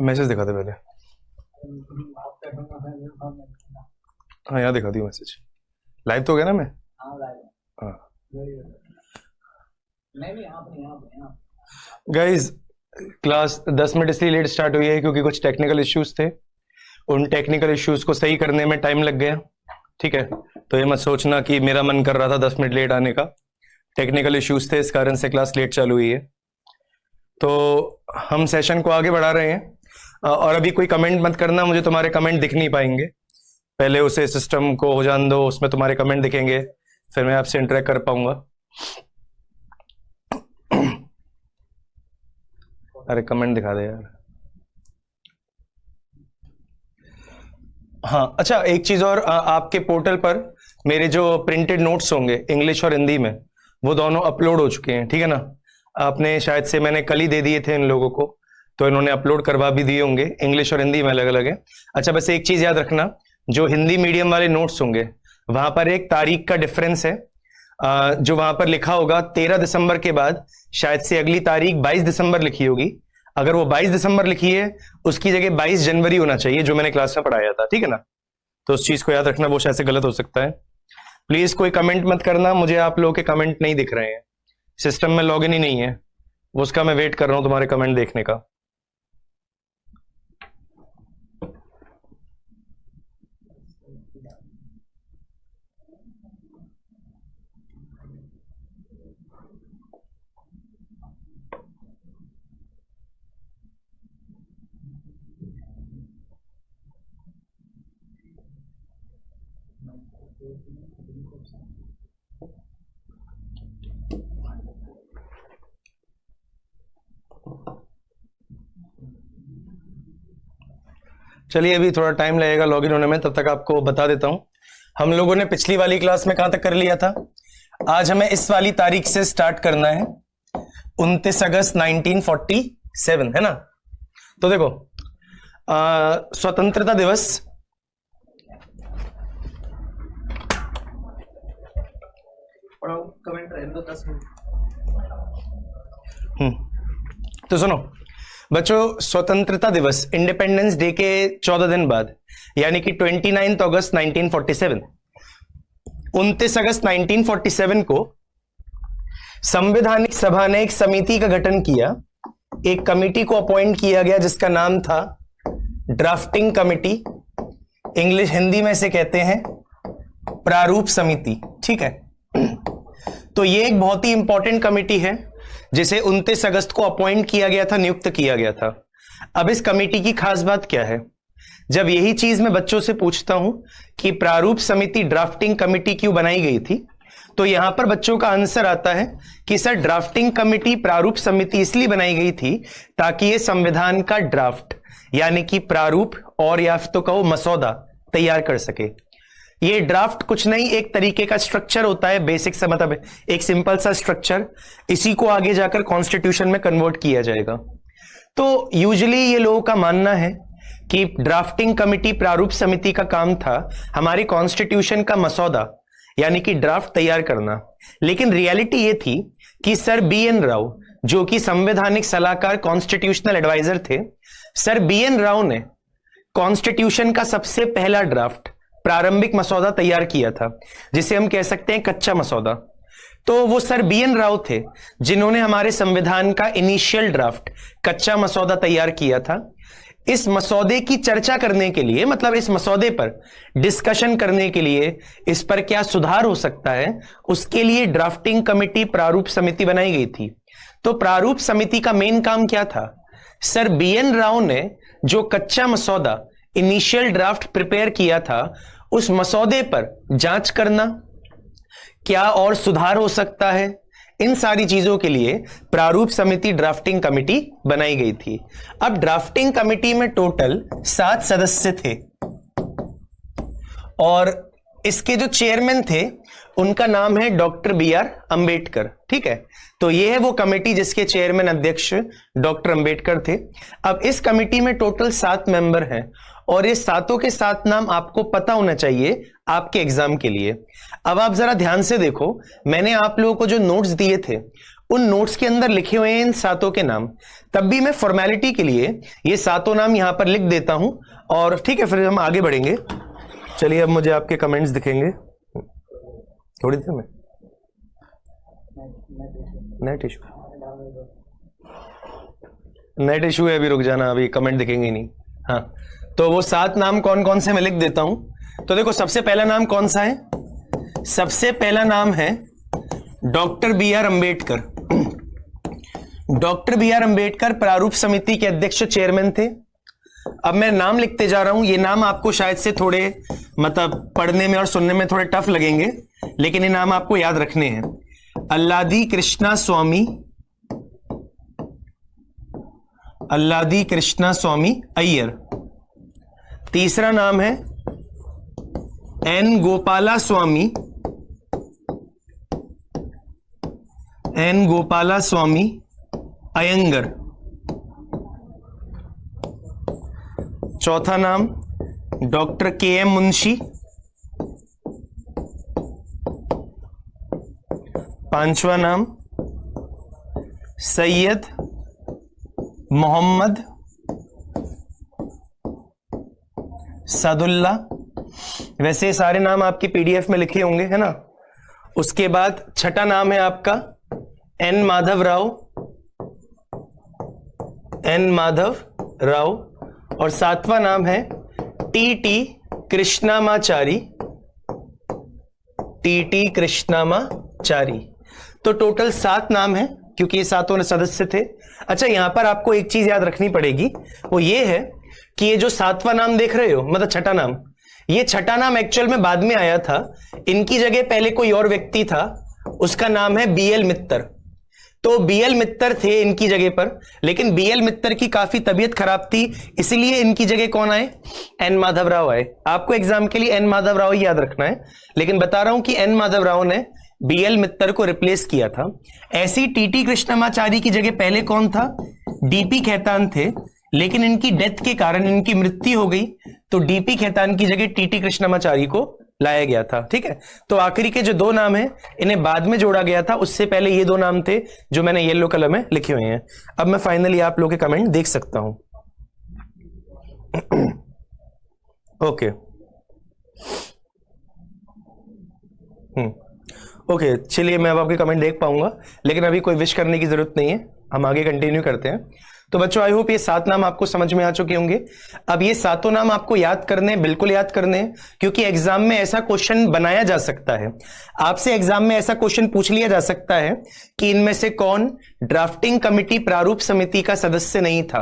Message दिखा दे पहले। हाँ यहाँ दिखा दी मैसेज। लाइव तो हो गया ना मैं? हाँ गाइज, क्लास 10 मिनट इसलिए लेट स्टार्ट हुई है क्योंकि कुछ टेक्निकल इश्यूज थे। उन टेक्निकल इश्यूज को सही करने में टाइम लग गया। ठीक है, तो ये मत सोचना कि मेरा मन कर रहा था 10 मिनट लेट आने का। टेक्निकल इश्यूज थे, इस कारण से क्लास लेट चालू हुई है। तो हम सेशन को आगे बढ़ा रहे हैं। और अभी कोई कमेंट मत करना, मुझे तुम्हारे कमेंट दिख नहीं पाएंगे। पहले उसे सिस्टम को हो जान दो, उसमें तुम्हारे कमेंट दिखेंगे, फिर मैं आपसे इंटरेक्ट कर पाऊंगा। अरे कमेंट दिखा दे यार। हाँ अच्छा, एक चीज और, आपके पोर्टल पर मेरे जो प्रिंटेड नोट्स होंगे इंग्लिश और हिंदी में, वो दोनों अपलोड हो चुके हैं। ठीक है ना? आपने शायद से, मैंने कल ही दे दिए थे इन लोगों को, तो इन्होंने अपलोड करवा भी दिए होंगे। इंग्लिश और हिंदी में अलग अलग है। अच्छा, बस एक चीज याद रखना, जो हिंदी मीडियम वाले नोट्स होंगे वहां पर एक तारीख का डिफरेंस है। जो वहां पर लिखा होगा 13 दिसंबर के बाद शायद से अगली तारीख 22 दिसंबर लिखी होगी। अगर वो 22 दिसंबर लिखी है, उसकी जगह 22 जनवरी होना चाहिए, जो मैंने क्लास में पढ़ाया था। ठीक है ना? तो उस चीज को याद रखना, वो शायद से गलत हो सकता है। प्लीज कोई कमेंट मत करना, मुझे आप लोगों के कमेंट नहीं दिख रहे हैं, सिस्टम में लॉगिन ही नहीं है, उसका मैं वेट कर रहा हूं तुम्हारे कमेंट देखने का। चलिए, अभी थोड़ा टाइम लगेगा लॉगिन होने में, तब तक आपको बता देता हूं हम लोगों ने पिछली वाली क्लास में कहां तक कर लिया था। आज हमें इस वाली तारीख से स्टार्ट करना है, 29 अगस्त 1947, है ना? तो देखो, स्वतंत्रता दिवस कमेंट रहे दो 10 मिनट। तो सुनो बच्चों, स्वतंत्रता दिवस इंडिपेंडेंस डे के 14 दिन बाद, यानी कि 29 अगस्त 1947, 29 अगस्त 1947 को संवैधानिक सभा ने एक समिति का गठन किया। एक कमेटी को अपॉइंट किया गया जिसका नाम था ड्राफ्टिंग कमेटी। इंग्लिश हिंदी में से कहते हैं प्रारूप समिति। ठीक है? तो ये एक बहुत ही इंपॉर्टेंट कमेटी है जिसे 29 अगस्त को अपॉइंट किया गया था, नियुक्त किया गया था। अब इस कमेटी की खास बात क्या है? जब यही चीज मैं बच्चों से पूछता हूं कि प्रारूप समिति, ड्राफ्टिंग कमेटी क्यों बनाई गई थी, तो यहां पर बच्चों का आंसर आता है कि सर, ड्राफ्टिंग कमेटी, प्रारूप समिति इसलिए बनाई गई थी ताकि ये संविधान का ड्राफ्ट, यानी कि प्रारूप, और या तो कहो मसौदा, तैयार कर सके। ये ड्राफ्ट कुछ नहीं, एक तरीके का स्ट्रक्चर होता है, बेसिक सा, मतलब एक सिंपल सा स्ट्रक्चर। इसी को आगे जाकर कॉन्स्टिट्यूशन में कन्वर्ट किया जाएगा। तो यूजुअली ये लोगों का मानना है कि ड्राफ्टिंग कमेटी, प्रारूप समिति का काम था हमारे कॉन्स्टिट्यूशन का मसौदा, यानी कि ड्राफ्ट तैयार करना। लेकिन रियलिटी ये थी कि सर BN राव, जो कि संवैधानिक सलाहकार, कॉन्स्टिट्यूशनल एडवाइजर थे, सर BN राव ने कॉन्स्टिट्यूशन का सबसे पहला ड्राफ्ट, प्रारंभिक मसौदा तैयार किया था, जिसे हम कह सकते हैं कच्चा मसौदा। तो वो सर BN राव थे जिन्होंने हमारे संविधान का इनिशियल ड्राफ्ट, कच्चा मसौदा तैयार किया था। इस मसौदे की चर्चा करने के लिए, मतलब इस मसौदे पर डिस्कशन करने के लिए, इस पर क्या सुधार हो सकता है, उसके लिए ड्राफ्टिंग कमेटी, प्रारूप समिति बनाई गई थी। तो प्रारूप समिति का मेन काम क्या था? सर BN राव ने जो कच्चा मसौदा, इनिशियल ड्राफ्ट प्रिपेयर किया था, उस मसौदे पर जांच करना, क्या और सुधार हो सकता है, इन सारी चीजों के लिए प्रारूप समिति, ड्राफ्टिंग कमेटी बनाई गई थी। अब ड्राफ्टिंग कमेटी में टोटल 7 सदस्य थे और इसके जो चेयरमैन थे उनका नाम है डॉक्टर BR अंबेडकर। ठीक है? तो ये है वो कमेटी जिसके चेयरमैन, अध्यक्ष डॉक्टर अंबेडकर थे। अब इस कमेटी में टोटल 7 मेंबर हैं और ये सातों के 7 नाम आपको पता होना चाहिए आपके एग्जाम के लिए। अब आप जरा ध्यान से देखो, मैंने आप लोगों को जो नोट्स दिए थे उन नोट्स के अंदर लिखे हुए हैं इन सातों के नाम। तब भी मैं फॉर्मेलिटी के लिए ये सातों नाम यहां पर लिख देता हूं और ठीक है, फिर हम आगे बढ़ेंगे। चलिए अब मुझे आपके कमेंट्स दिखेंगे थोड़ी देर में। नेट इशू है, अभी रुक जाना, अभी कमेंट दिखेंगे ही नहीं। हाँ, तो वो 7 नाम कौन कौन से मैं लिख देता हूं। तो देखो, सबसे पहला नाम कौन सा है? सबसे पहला नाम है doctor B R Ambedkar. Doctor B R Ambedkar प्रारूप समिति के अध्यक्ष चेयरमैन थे। अब मैं नाम लिखते जा रहा हूं, ये नाम आपको शायद से थोड़े मतलब पढ़ने में और सुनने में थोड़े टफ लगेंगे, लेकिन ये नाम आपको याद रखने हैं। अल्लादी कृष्णा स्वामी, अल्लादी कृष्णा स्वामी अय्यर। तीसरा नाम है एन गोपाला स्वामी, एन गोपाला स्वामी अयंगर। चौथा नाम डॉक्टर के एम मुंशी। पांचवा नाम सैयद मोहम्मद सादुल्ला। वैसे ये सारे नाम आपकी पीडीएफ में लिखे होंगे, है ना। उसके बाद छठा नाम है आपका एन माधव राव, एन माधव राव। और सातवां नाम है T T Krishnamachari, T T Krishnamachari. तो टोटल 7 नाम है, क्योंकि ये सातों सदस्य थे। अच्छा, यहां पर आपको एक चीज याद रखनी पड़ेगी, वो ये है कि ये जो 7वां नाम देख रहे हो, मतलब छठा नाम, ये छठा नाम एक्चुअल में बाद में आया था। इनकी जगह पहले कोई और व्यक्ति था, उसका नाम है बीएल मित्तर। तो बीएल मित्तर थे इनकी जगह पर, लेकिन बीएल मित्तर की काफी तबीयत खराब थी, इसलिए इनकी जगह कौन आए? एन माधव राव आए। आपको एग्जाम के लिए एन माधव राव ही याद रखना है, लेकिन बता रहा हूं कि एन माधव राव ने बीएल मित्तर को रिप्लेस किया था। ऐसी टीटी कृष्णामाचारी की जगह पहले कौन था? डीपी खेतान थे, लेकिन इनकी डेथ के कारण इनकी मृत्यु हो गई, तो डीपी खेतान की जगह टीटी कृष्णामाचारी को लाया गया था। ठीक है, तो आखिरी के जो 2 नाम हैं इन्हें बाद में जोड़ा गया था, उससे पहले ये 2 नाम थे जो मैंने येलो कलर में लिखे हुए हैं। अब मैं फाइनली आप लोगों के कमेंट देख सकता हूं। ओके ओके, चलिए मैं अब आपके कमेंट देख पाऊंगा, लेकिन अभी कोई विश करने की जरूरत नहीं है, हम आगे कंटिन्यू करते हैं। तो बच्चों, आई होप ये 7 नाम आपको समझ में आ चुके होंगे। अब ये सातों नाम आपको याद करने, बिल्कुल याद करने हैं, क्योंकि एग्जाम में ऐसा क्वेश्चन बनाया जा सकता है। आपसे एग्जाम में ऐसा क्वेश्चन पूछ लिया जा सकता है कि इनमें से कौन ड्राफ्टिंग कमिटी प्रारूप समिति का सदस्य नहीं था।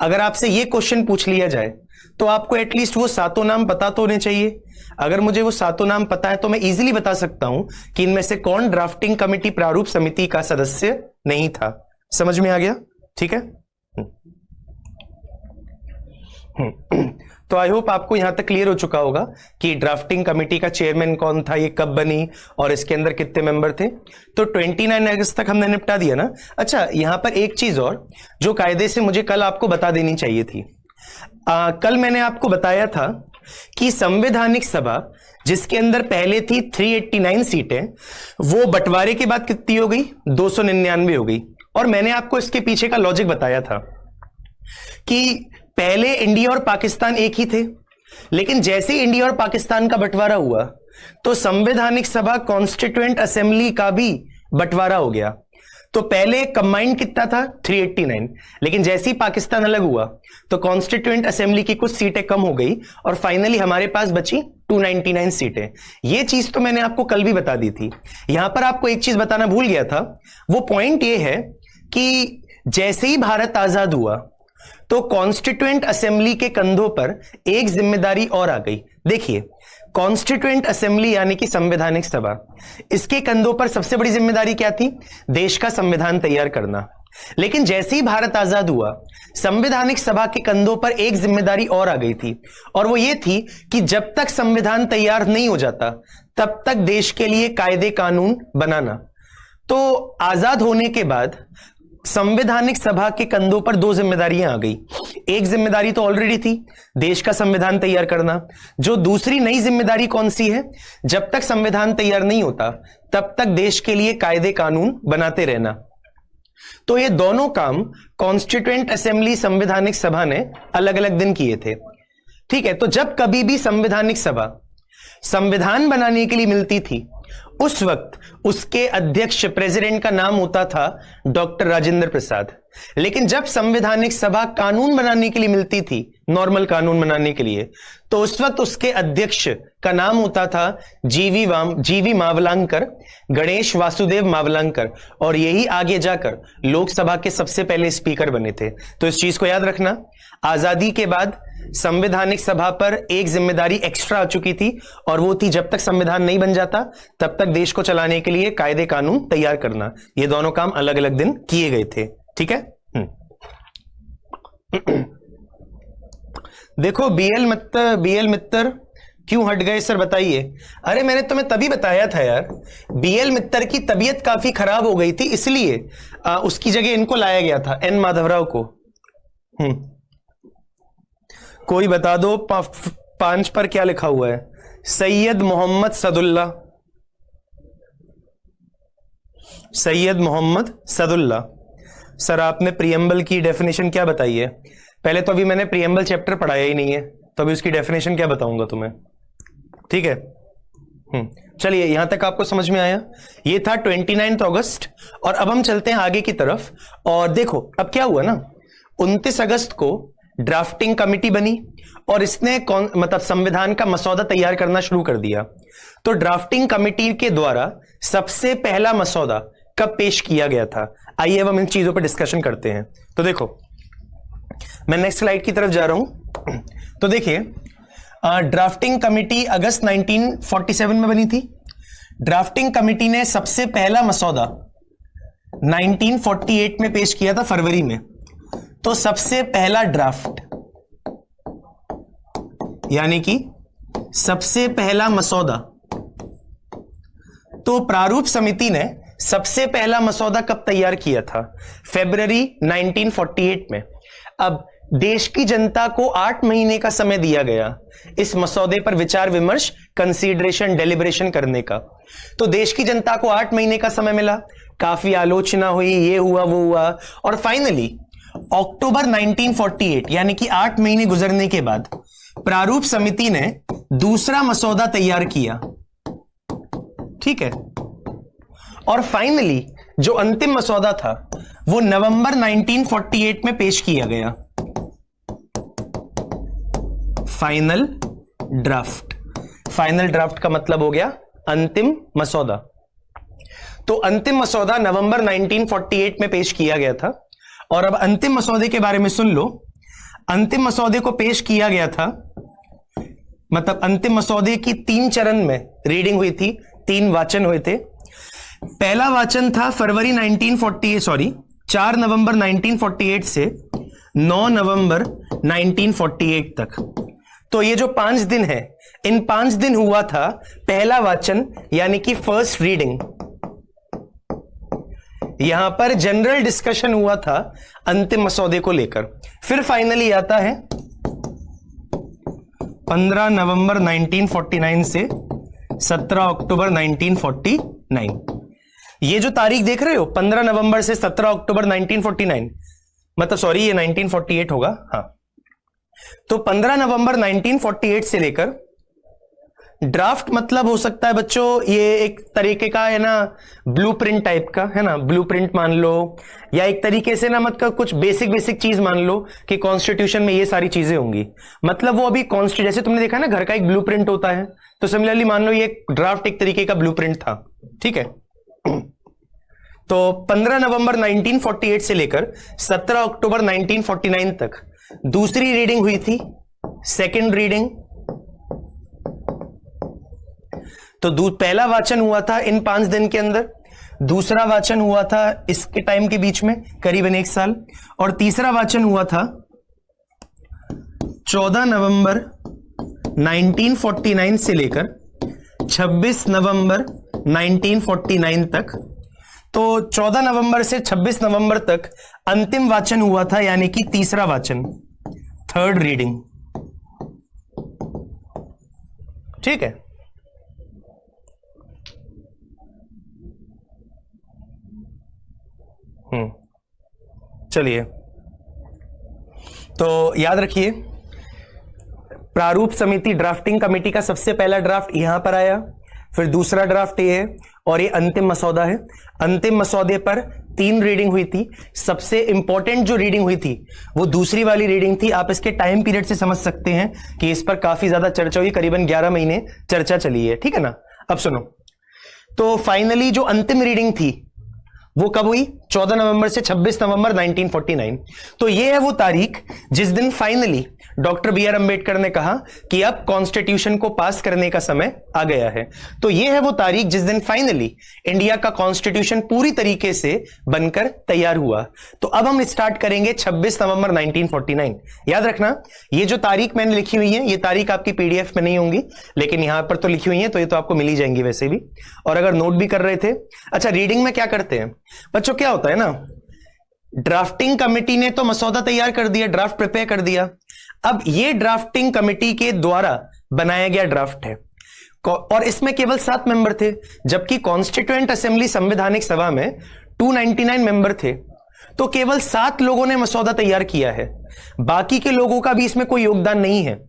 अगर आपसे ये क्वेश्चन पूछ लिया जाए तो आपको एटलीस्ट वो सातों नाम पता तो होने चाहिए। अगर मुझे वो सातों नाम पता है तो मैं इजीली बता सकता हूं कि इनमें से कौन ड्राफ्टिंग कमिटी प्रारूप समिति का सदस्य नहीं था। समझ में आ गया? ठीक है। तो आई होप आपको यहां तक क्लियर हो चुका होगा कि ड्राफ्टिंग कमेटी का चेयरमैन कौन था, ये कब बनी और इसके अंदर कितने मेंबर थे। तो 29 अगस्त तक हमने निपटा दिया ना। अच्छा, यहां पर एक चीज और जो कायदे से मुझे कल आपको बता देनी चाहिए थी। कल मैंने आपको बताया था कि संवैधानिक सभा जिसके अंदर पहले थी 389 सीटें, वो बंटवारे के बाद कितनी हो गई? 299 हो गई। और मैंने आपको इसके पीछे का लॉजिक बताया था कि पहले इंडिया और पाकिस्तान एक ही थे, लेकिन जैसे इंडिया और पाकिस्तान का बंटवारा हुआ तो संवैधानिक सभा कॉन्स्टिट्यूएंट असेंबली का भी बंटवारा हो गया। तो पहले कंबाइंड कितना था? 389, लेकिन जैसे ही पाकिस्तान अलग हुआ तो कॉन्स्टिट्यूएंट असेंबली की कुछ सीटें कम हो गई और फाइनली हमारे पास बची 299 सीटें। यह चीज तो मैंने आपको कल भी बता दी थी। यहां पर आपको एक चीज बताना भूल गया था, वो पॉइंट ये है कि जैसे ही भारत आजाद हुआ तो कॉन्स्टिट्यूएंट असेंबली के कंधों पर एक जिम्मेदारी और आ गई। देखिए, कॉन्स्टिट्यूएंट असेंबली यानी कि संवैधानिक सभा, इसके कंधों पर सबसे बड़ी जिम्मेदारी क्या थी? देश का संविधान तैयार करना। लेकिन जैसे ही भारत आजाद हुआ, संवैधानिक सभा के कंधों पर एक जिम्मेदारी और आ गई थी, और वो ये थी कि जब तक संविधान तैयार नहीं हो जाता तब तक देश के लिए कायदे कानून बनाना। तो आजाद होने के बाद संवैधानिक सभा के कंधों पर 2 जिम्मेदारियां आ गई। एक जिम्मेदारी तो ऑलरेडी थी, देश का संविधान तैयार करना। जो दूसरी नई जिम्मेदारी कौन सी है? जब तक संविधान तैयार नहीं होता तब तक देश के लिए कायदे कानून बनाते रहना। तो ये दोनों काम कॉन्स्टिट्यूएंट असेंबली संवैधानिक सभा ने अलग अलग दिन किए थे। ठीक है, तो जब कभी भी संवैधानिक सभा संविधान बनाने के लिए मिलती थी, उस वक्त उसके अध्यक्ष प्रेसिडेंट का नाम होता था डॉक्टर राजेंद्र प्रसाद। लेकिन जब संवैधानिक सभा कानून बनाने के लिए मिलती थी, नॉर्मल कानून बनाने के लिए, तो उस वक्त उसके अध्यक्ष का नाम होता था जीवी मावलांकर, गणेश वासुदेव मावलांकर, और यही आगे जाकर लोकसभा के सबसे पहले स्पीकर बने थे। तो इस चीज को याद रखना। आजादी के बाद संवैधानिक सभा पर एक जिम्मेदारी एक्स्ट्रा आ चुकी थी, और वो थी जब तक संविधान नहीं बन जाता तब तक देश को चलाने के लिए कायदे कानून तैयार करना। ये दोनों काम अलग अलग दिन किए गए थे। ठीक है। देखो बीएल मित्तर क्यों हट गए सर, बताइए। अरे मैंने तुम्हें तभी बताया था यार, बीएल मित्तर की तबीयत काफी खराब हो गई थी, इसलिए उसकी जगह इनको लाया गया था, एन माधवराव को। कोई बता दो 5 पर क्या लिखा हुआ है? सैयद मोहम्मद सदुल्ला, सैयद मोहम्मद सदुल्ला। सर आपने प्रियम्बल की डेफिनेशन क्या बताई है? पहले तो अभी मैंने प्रियम्बल चैप्टर पढ़ाया ही नहीं है, तो अभी उसकी डेफिनेशन क्या बताऊंगा तुम्हें। ठीक है, चलिए यहां तक आपको समझ में आया। ये था 29 अगस्त, और अब हम चलते हैं आगे की तरफ। और देखो अब क्या हुआ ना, 29 अगस्त को ड्राफ्टिंग कमिटी बनी और इसने मतलब संविधान का मसौदा तैयार करना शुरू कर दिया। तो ड्राफ्टिंग कमिटी के द्वारा सबसे पहला मसौदा कब पेश किया गया था? आइए अब हम इन चीजों पर डिस्कशन करते हैं। तो देखो मैं नेक्स्ट स्लाइड की तरफ जा रहा हूं। तो देखिए ड्राफ्टिंग कमिटी अगस्त 1947 में बनी थी। ड्राफ्टिंग कमिटी ने सबसे पहला मसौदा 1948 में पेश किया था, फरवरी में। तो सबसे पहला ड्राफ्ट यानी कि सबसे पहला मसौदा, तो प्रारूप समिति ने सबसे पहला मसौदा कब तैयार किया था? फरवरी 1948 में। अब देश की जनता को 8 महीने का समय दिया गया इस मसौदे पर विचार विमर्श, कंसीडरेशन, डेलिब्रेशन करने का। तो देश की जनता को 8 महीने का समय मिला, काफी आलोचना हुई, ये हुआ वो हुआ, और फाइनली अक्टूबर 1948 यानी कि 8 महीने गुजरने के बाद प्रारूप समिति ने दूसरा मसौदा तैयार किया। ठीक है, और फाइनली जो अंतिम मसौदा था वो नवंबर 1948 में पेश किया गया। Final draft. फाइनल ड्राफ्ट का मतलब हो गया अंतिम मसौदा। तो अंतिम मसौदा नवंबर 1948 में पेश किया गया था। और अब अंतिम मसौदे के बारे में सुन लो। अंतिम मसौदे को पेश किया गया था, मतलब अंतिम मसौदे की 3 चरण में रीडिंग हुई थी, 3 वाचन हुए थे। पहला वाचन था फरवरी 4 नवंबर 1948 से 9 नवंबर 1948 तक। तो ये जो 5 दिन है, इन 5 दिन हुआ था पहला वाचन यानी कि फर्स्ट रीडिंग। यहां पर जनरल डिस्कशन हुआ था अंतिम मसौदे को लेकर। फिर फाइनली आता है 15 नवंबर 1949 से 17 अक्टूबर 1949। ये जो तारीख देख रहे हो 15 नवंबर से 17 अक्टूबर 1949, मतलब सॉरी ये 1948 होगा। हाँ, तो 15 नवंबर 1948 से लेकर ड्राफ्ट मतलब हो सकता है बच्चों ये एक तरीके का है ना, ब्लूप्रिंट टाइप का है ना, ब्लूप्रिंट मान लो, या एक तरीके से ना मतलब कुछ बेसिक चीज मान लो कि कॉन्स्टिट्यूशन में ये सारी चीजें होंगी। मतलब वो अभी जैसे तुमने देखा ना घर का एक ब्लूप्रिंट होता है, तो सिमिलरली मान लो ये ड्राफ्ट एक तरीके का ब्लूप्रिंट था। ठीक है, तो 15 नवंबर 1948 से लेकर 17 अक्टूबर 1949 तक दूसरी रीडिंग हुई थी, सेकेंड रीडिंग। तो पहला वाचन हुआ था इन 5 दिन के अंदर, दूसरा वाचन हुआ था इसके टाइम के बीच में करीबन 1 साल, और तीसरा वाचन हुआ था 14 नवंबर 1949 से लेकर 26 नवंबर 1949 तक। तो 14 नवंबर से 26 नवंबर तक अंतिम वाचन हुआ था यानी कि तीसरा वाचन, थर्ड रीडिंग। ठीक है, चलिए, तो याद रखिए, प्रारूप समिति ड्राफ्टिंग कमेटी का सबसे पहला ड्राफ्ट यहां पर आया, फिर दूसरा ड्राफ्ट ये है, और ये अंतिम मसौदा है। अंतिम मसौदे पर 3 रीडिंग हुई थी। सबसे इंपॉर्टेंट जो रीडिंग हुई थी वो दूसरी वाली रीडिंग थी। आप इसके टाइम पीरियड से समझ सकते हैं कि इस पर काफी ज्यादा चर्चा हुई, करीबन 11 महीने चर्चा चली है, ठीक है ना। अब सुनो, तो फाइनली जो अंतिम रीडिंग थी वो कब हुई? 14 नवंबर से 26 नवंबर 1949। तो ये है वो तारीख जिस दिन finally doctor B R Ambedkar ने कहा कि अब कॉन्स्टिट्यूशन को पास करने का समय आ गया है। तो ये है वो तारीख जिस दिन फाइनली इंडिया का कॉन्स्टिट्यूशन पूरी तरीके से बनकर तैयार हुआ। तो अब हम स्टार्ट करेंगे 26 नवंबर 1949। याद रखना, ये जो तारीख मैंने लिखी हुई है, ये तारीख आपकी पीडीएफ में नहीं होंगी, लेकिन यहां पर तो लिखी हुई है, तो ये तो आपको मिल ही जाएंगी वैसे भी। और अगर नोट भी कर रहे थे, अच्छा रीडिंग में क्या करते हैं बच्चों, क्या होता है ना, ड्राफ्टिंग कमेटी ने तो मसौदा तैयार कर दिया, ड्राफ्ट प्रिपेयर कर दिया। अब ये ड्राफ्टिंग कमेटी के द्वारा बनाया गया ड्राफ्ट है, और इसमें केवल 7 मेंबर थे, जबकि कॉन्स्टिट्यूएंट असेंबली संवैधानिक सभा में 299 मेंबर थे। तो केवल 7 लोगों ने मसौदा तैयार किया है, बाकी के लोगों का भी इसमें कोई योगदान नहीं है।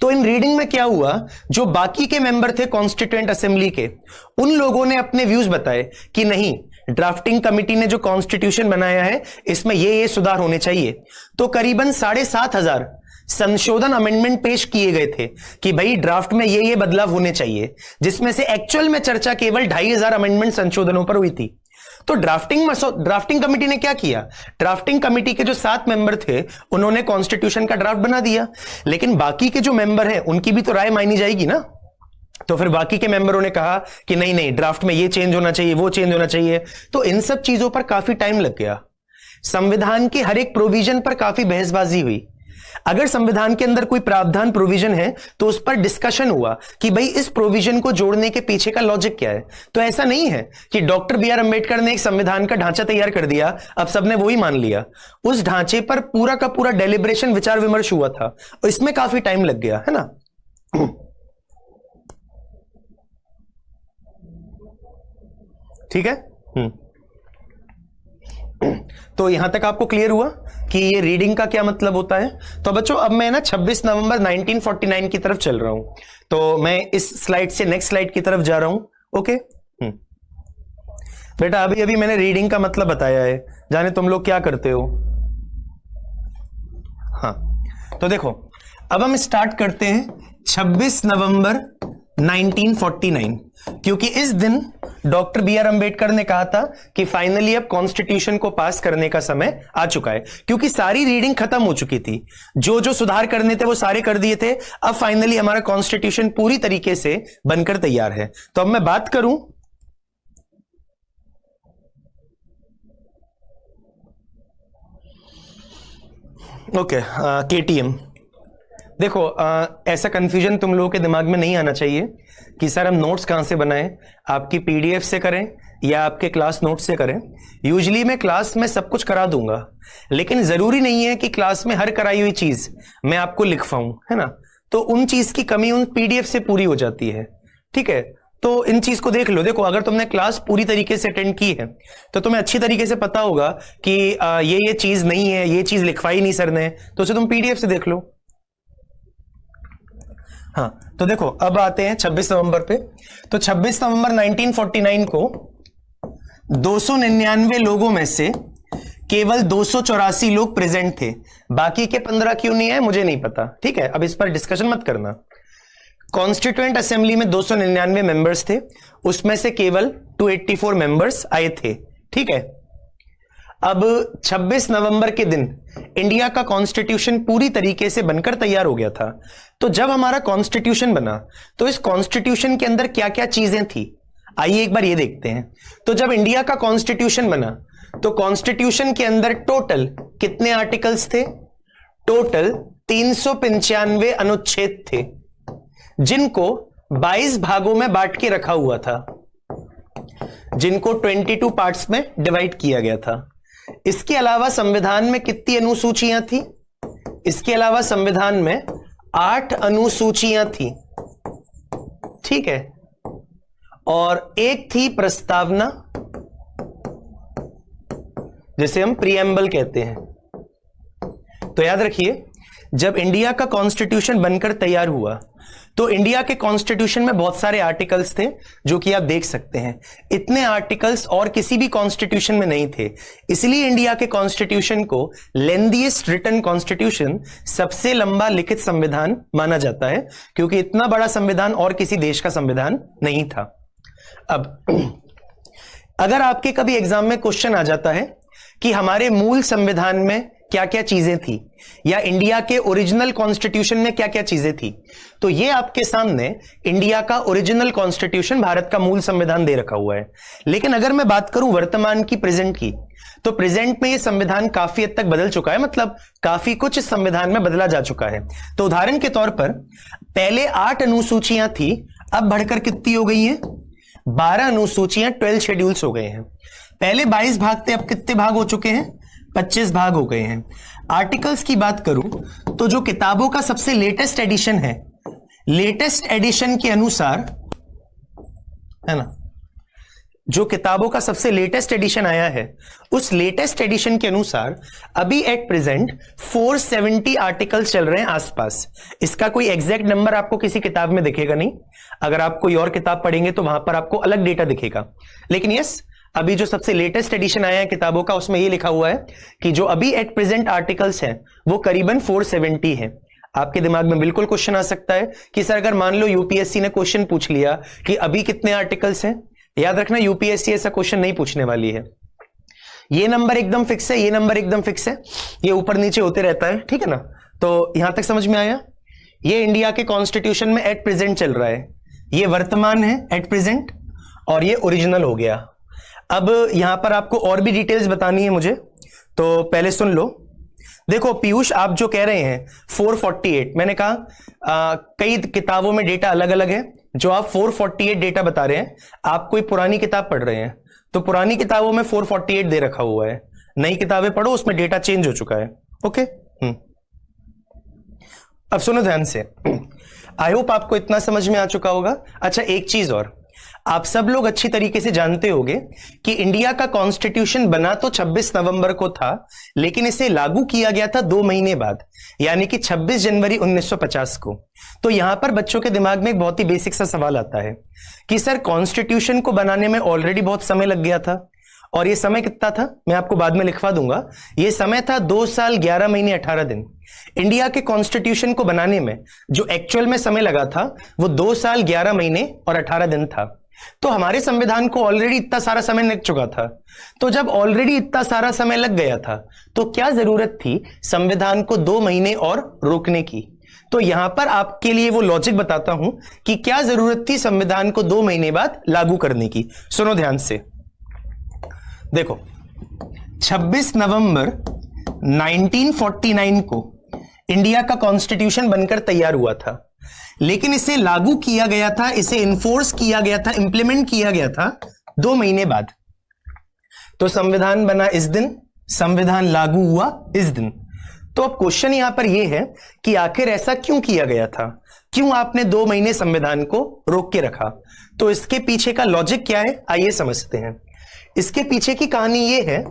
तो इन रीडिंग में क्या हुआ, जो बाकी के मेंबर थे कॉन्स्टिट्यूएंट असेंबली के, उन लोगों ने अपने व्यूज बताए कि नहीं, ड्राफ्टिंग कमेटी ने जो कॉन्स्टिट्यूशन बनाया है इसमें ये सुधार होने चाहिए। तो करीबन 7,500 संशोधन अमेंडमेंट पेश किए गए थे कि भाई ड्राफ्ट में ये बदलाव होने चाहिए, जिसमें से एक्चुअल में चर्चा केवल 2,500 अमेंडमेंट संशोधनों पर हुई थी। तो ड्राफ्टिंग कमेटी ने क्या किया, ड्राफ्टिंग कमेटी के जो 7 मेंबर थे उन्होंने कॉन्स्टिट्यूशन का ड्राफ्ट बना दिया, लेकिन बाकी के जो मेंबर हैं उनकी भी तो राय मायनी जाएगी ना। तो फिर बाकी के मेंबरों ने कहा कि नहीं नहीं, ड्राफ्ट में ये चेंज होना चाहिए, वो चेंज होना चाहिए। तो इन सब चीजों पर काफी टाइम लग गया। संविधान के हर एक प्रोविजन पर काफी बहसबाजी हुई। अगर संविधान के अंदर कोई प्रावधान प्रोविजन है तो उस पर डिस्कशन हुआ कि भाई इस प्रोविजन को जोड़ने के पीछे का लॉजिक क्या है। तो ऐसा नहीं है कि डॉक्टर बी आर अंबेडकर ने एक संविधान का ढांचा तैयार कर दिया, अब सबने वही मान लिया। उस ढांचे पर पूरा का पूरा डेलिब्रेशन, विचार विमर्श हुआ था, और इसमें काफी टाइम लग गया, है ना। ठीक है। तो यहां तक आपको क्लियर हुआ कि ये रीडिंग का क्या मतलब होता है। तो बच्चों अब मैं ना 26 नवंबर 1949 की तरफ चल रहा हूं, तो मैं इस स्लाइड से नेक्स्ट स्लाइड की तरफ जा रहा हूं। ओके बेटा, अभी अभी मैंने रीडिंग का मतलब बताया है, जाने तुम लोग क्या करते हो। हाँ, तो देखो अब हम स्टार्ट करते हैं 26 नवंबर 1949, क्योंकि इस दिन डॉक्टर बी आर अंबेडकर ने कहा था कि फाइनली अब कॉन्स्टिट्यूशन को पास करने का समय आ चुका है, क्योंकि सारी रीडिंग खत्म हो चुकी थी, जो जो सुधार करने थे वो सारे कर दिए थे। अब फाइनली हमारा कॉन्स्टिट्यूशन पूरी तरीके से बनकर तैयार है। तो अब मैं बात करूं ओके केटीएम। देखो ऐसा कंफ्यूजन तुम लोगों के दिमाग में नहीं आना चाहिए कि सर हम नोट्स कहां से बनाएं, आपकी पीडीएफ से करें या आपके क्लास नोट्स से करें। यूजुअली मैं क्लास में सब कुछ करा दूंगा, लेकिन जरूरी नहीं है कि क्लास में हर कराई हुई चीज मैं आपको लिख पाऊं, है ना। तो उन चीज की कमी उन पीडीएफ से पूरी हो जाती है, ठीक है। तो इन चीज को देख लो। देखो अगर तुमने क्लास पूरी तरीके से अटेंड की है तो तुम्हें अच्छी तरीके से पता होगा कि ये चीज नहीं है, ये चीज लिखवाई नहीं सर ने, तो उसे तुम पीडीएफ से देख लो। हाँ, तो देखो अब आते हैं 26 नवंबर पे। तो 26 नवंबर 1949 को 299 लोगों में से केवल 284 लोग प्रेजेंट थे, बाकी के 15 क्यों नहीं है मुझे नहीं पता, ठीक है। अब इस पर डिस्कशन मत करना। कॉन्स्टिट्यूएंट असेंबली में 299 मेंबर्स थे, उसमें से केवल 284 मेंबर्स आए थे, ठीक है। अब 26 नवंबर के दिन इंडिया का कॉन्स्टिट्यूशन पूरी तरीके से बनकर तैयार हो गया था। तो जब हमारा कॉन्स्टिट्यूशन बना तो इस कॉन्स्टिट्यूशन के अंदर क्या क्या चीजें थी, आइए एक बार ये देखते हैं। तो जब इंडिया का कॉन्स्टिट्यूशन बना तो कॉन्स्टिट्यूशन के अंदर टोटल कितने आर्टिकल्स थे? टोटल 395 अनुच्छेद थे, जिनको 22 भागों में बांट के रखा हुआ था, जिनको 22 पार्ट्स में डिवाइड किया गया था। इसके अलावा संविधान में कितनी अनुसूचियां थी? इसके अलावा संविधान में 8 अनुसूचियां थी, ठीक है, और एक थी प्रस्तावना, जिसे हम प्रीएम्बल कहते हैं। तो याद रखिए, जब इंडिया का कॉन्स्टिट्यूशन बनकर तैयार हुआ तो इंडिया के कॉन्स्टिट्यूशन में बहुत सारे आर्टिकल्स थे जो कि आप देख सकते हैं। इतने आर्टिकल्स और किसी भी कॉन्स्टिट्यूशन में नहीं थे, इसलिए इंडिया के कॉन्स्टिट्यूशन को लेंथीएस्ट रिटन कॉन्स्टिट्यूशन, सबसे लंबा लिखित संविधान माना जाता है, क्योंकि इतना बड़ा संविधान और किसी देश का संविधान नहीं था। अब अगर आपके कभी एग्जाम में क्वेश्चन आ जाता है कि हमारे मूल संविधान में क्या क्या चीजें थी, या इंडिया के ओरिजिनल कॉन्स्टिट्यूशन में क्या क्या चीजें थी, तो ये आपके सामने इंडिया का ओरिजिनल कॉन्स्टिट्यूशन, भारत का मूल संविधान दे रखा हुआ है। लेकिन अगर मैं बात करूं वर्तमान की, प्रेजेंट की, तो प्रेजेंट में ये संविधान काफी हद तक बदल चुका है, मतलब काफी कुछ इस संविधान में बदला जा चुका है। तो उदाहरण के तौर पर पहले 8 अनुसूचियां थी, अब बढ़कर कितनी हो गई हैं? 12 अनुसूचियां, 12 शेड्यूल्स हो गए हैं। पहले 22 भाग थे, अब कितने भाग हो चुके हैं? 25 भाग हो गए हैं। आर्टिकल्स की बात करूं तो जो किताबों का सबसे लेटेस्ट एडिशन है, लेटेस्ट एडिशन के अनुसार, है ना, जो किताबों का सबसे लेटेस्ट एडिशन आया है, उस लेटेस्ट एडिशन के अनुसार अभी एट प्रेजेंट 470 आर्टिकल्स चल रहे हैं आसपास। इसका कोई एग्जैक्ट नंबर आपको किसी किताब में दिखेगा नहीं, अगर आप कोई और किताब पढ़ेंगे तो वहां पर आपको अलग डेटा दिखेगा। लेकिन यस, अभी जो सबसे लेटेस्ट एडिशन आया है किताबों का, उसमें ये लिखा हुआ है कि जो अभी एट प्रेजेंट आर्टिकल्स हैं वो करीबन 470 हैं। आपके दिमाग में बिल्कुल क्वेश्चन आ सकता है कि सर अगर मान लो यूपीएससी ने क्वेश्चन पूछ लिया कि अभी कितने आर्टिकल्स हैं, याद रखना यूपीएससी ऐसा क्वेश्चन नहीं पूछने वाली है। ये नंबर एकदम फिक्स है, ये नंबर एकदम फिक्स है, ये ऊपर नीचे होते रहता है, ठीक है ना। तो यहां तक समझ में आया? ये इंडिया के कॉन्स्टिट्यूशन में एट प्रेजेंट चल रहा है, ये वर्तमान है एट प्रेजेंट, और ये ओरिजिनल हो गया। अब यहां पर आपको और भी डिटेल्स बतानी है मुझे, तो पहले सुन लो। देखो पीयूष, आप जो कह रहे हैं 448, मैंने कहा कई किताबों में डेटा अलग अलग है। जो आप 448 डेटा बता रहे हैं, आप कोई पुरानी किताब पढ़ रहे हैं, तो पुरानी किताबों में 448 दे रखा हुआ है, नई किताबें पढ़ो उसमें डेटा चेंज हो चुका है। ओके, अब सुनो ध्यान से, आई होप आपको इतना समझ में आ चुका होगा। अच्छा, एक चीज और, आप सब लोग अच्छी तरीके से जानते होंगे कि इंडिया का कॉन्स्टिट्यूशन बना तो 26 नवंबर को था, लेकिन इसे लागू किया गया था 2 महीने बाद, यानी कि 26 जनवरी 1950 को। तो यहां पर बच्चों के दिमाग में एक बहुत ही बेसिक सा सवाल आता है कि सर कॉन्स्टिट्यूशन को बनाने में ऑलरेडी बहुत समय लग गया था, और ये समय कितना था मैं आपको बाद में लिखवा दूंगा। ये समय था 2 साल 11 महीने 18 दिन। इंडिया के कॉन्स्टिट्यूशन को बनाने में जो एक्चुअल में समय लगा था वो 2 साल 11 महीने और 18 दिन था। तो हमारे संविधान को ऑलरेडी इतना सारा समय लग चुका था। तो जब ऑलरेडी इतना सारा समय लग गया था तो क्या जरूरत थी संविधान को 2 महीने और रोकने की? तो यहां पर आपके लिए वो लॉजिक बताता हूं कि क्या जरूरत थी संविधान को 2 महीने बाद लागू करने की। सुनो ध्यान से, देखो 26 नवंबर 1949 को इंडिया का कॉन्स्टिट्यूशन बनकर तैयार हुआ था, लेकिन इसे लागू किया गया था, इसे इन्फोर्स किया गया था, इंप्लीमेंट किया गया था 2 महीने बाद। तो संविधान बना इस दिन, संविधान लागू हुआ इस दिन। तो अब क्वेश्चन यहां पर यह है कि आखिर ऐसा क्यों किया गया था, क्यों आपने 2 महीने संविधान को रोक के रखा? तो इसके पीछे का लॉजिक क्या है, आइए समझते हैं। इसके पीछे की कहानी यह है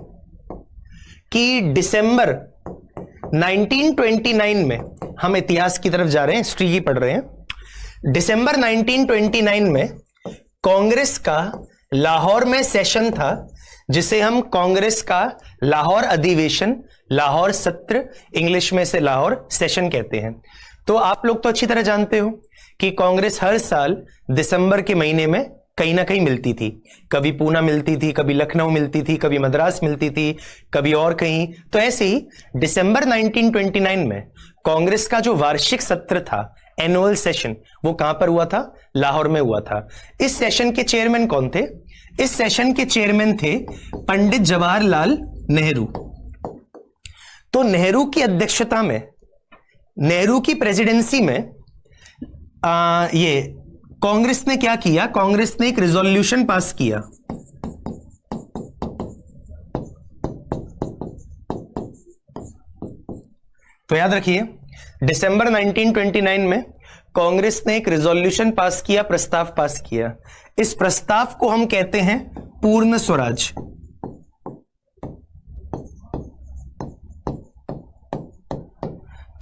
कि दिसंबर 1929 में, हम इतिहास की तरफ जा रहे हैं, हिस्ट्री की पढ़ रहे हैं। दिसंबर 1929 में कांग्रेस का लाहौर में सेशन था, जिसे हम कांग्रेस का लाहौर अधिवेशन, लाहौर सत्र, इंग्लिश में से लाहौर सेशन कहते हैं। तो आप लोग तो अच्छी तरह जानते हो कि कांग्रेस हर साल दिसंबर के महीने में कहीं ना कहीं मिलती थी। कभी पूना मिलती थी, कभी लखनऊ मिलती थी, कभी मद्रास मिलती थी, कभी और कहीं। तो ऐसे ही दिसंबर 1929 में कांग्रेस का जो वार्षिक सत्र था, एनुअल सेशन, वो कहां पर हुआ था? लाहौर में हुआ था। इस सेशन के चेयरमैन कौन थे? इस सेशन के चेयरमैन थे पंडित जवाहरलाल नेहरू। तो नेहरू की अध्यक्षता में, नेहरू की प्रेसिडेंसी में ये कांग्रेस ने क्या किया? कांग्रेस ने एक रिजोल्यूशन पास किया। तो याद रखिए, दिसंबर 1929 में कांग्रेस ने एक रिजोल्यूशन पास किया, प्रस्ताव पास किया। इस प्रस्ताव को हम कहते हैं पूर्ण स्वराज।